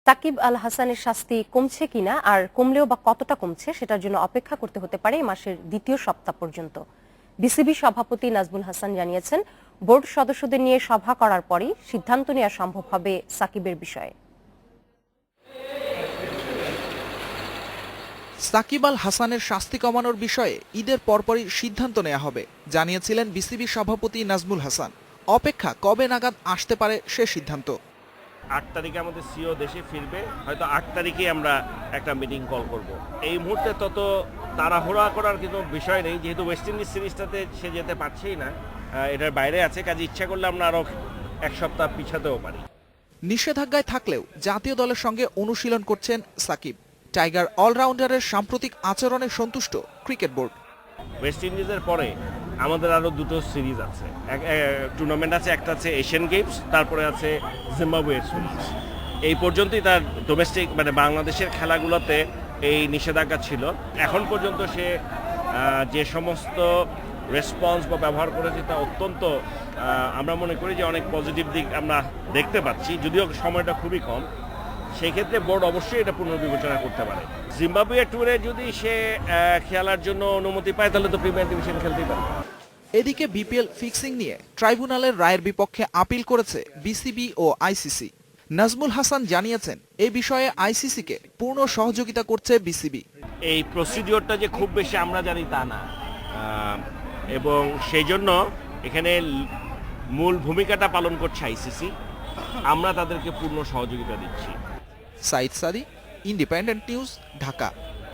সাকিব আল হাসানের শাস্তি কমছে কিনা আর কমলেও বা কতটা কমছে সেটার জন্য অপেক্ষা করতে হতে পারে এই মাসের দ্বিতীয় সপ্তাহ পর্যন্ত। বিসিবি সভাপতি নাজমুল হাসান জানিয়েছেন, বোর্ড সদস্যদের নিয়ে সভা করার পরই সিদ্ধান্ত নেওয়া সম্ভব হবে সাকিবের বিষয়ে। সাকিব আল হাসানের শাস্তি কমানোর বিষয়ে ঈদের পরপরই সিদ্ধান্ত নেওয়া হবে জানিয়েছিলেন বিসিবি সভাপতি নাজমুল হাসান। অপেক্ষা কবে নাগাদ আসতে পারে সে সিদ্ধান্ত। ৮ তারিখে আমাদের সিও দেশে ফিরবে, হয়তো ৮ তারিখেই আমরা একটা মিটিং কল করব। এই মুহূর্তে তত তাড়াহুড়া করার কোনো বিষয় নেই, যেহেতু ওয়েস্ট ইন্ডিজ সিরিজটাতে সে যেতে পারছেই না, এটার বাইরে আছে, কাজে ইচ্ছা করলে আমরা আরও এক সপ্তাহ পিছাতেও পারি। নিষেধাজ্ঞায় থাকলেও জাতীয় দলের সঙ্গে অনুশীলন করছেন সাকিব। টাইগার অলরাউন্ডারের সাম্প্রতিক আচরণে সন্তুষ্ট ক্রিকেট বোর্ড। ওয়েস্ট ইন্ডিজের পরে আমাদের আরও দুটো সিরিজ আছে, টুর্নামেন্ট আছে, একটা আছে এশিয়ান গেমস, তারপরে আছে জিম্বাবুয়ের সিরিজ। এই পর্যন্তই তার ডোমেস্টিক মানে বাংলাদেশের খেলাগুলোতে এই নিষেধাজ্ঞা ছিল। এখন পর্যন্ত সে যে সমস্ত রেসপন্স বা ব্যবহার করেছে তা অত্যন্ত আমরা মনে করি যে অনেক পজিটিভ দিক আমরা দেখতে পাচ্ছি, যদিও সময়টা খুবই কম। সেই ক্ষেত্রে বোর্ড অবশ্যই এটা পুনর্বিবেচনা করতে পারে। জিম্বাবুয়ে ট্যুরে যদি সে খেলার জন্য অনুমতি পায় তাহলে তো প্রিমিয়ার ডিভিশন খেলতেই পারে। এদিকে বিপিএল ফিক্সিং নিয়ে ট্রাইব্যুনালের রায়ের বিপক্ষে আপিল করেছে বিসিবি ও আইসিসি। নাজমুল হাসান জানিয়েছেন, এই বিষয়ে আইসিসিকে পূর্ণ সহযোগিতা করছে বিসিবি। এই প্রসিডিওরটা যে খুব বেশি আমরা জানি তা না, এবং সেই জন্য এখানে মূল ভূমিকাটা পালন করছে আইসিসি। আমরা তাদেরকে পূর্ণ সহযোগিতা দিচ্ছি। সাইদ সাদি, ইন্ডিপেন্ডেন্ট নিউজ, ঢাকা।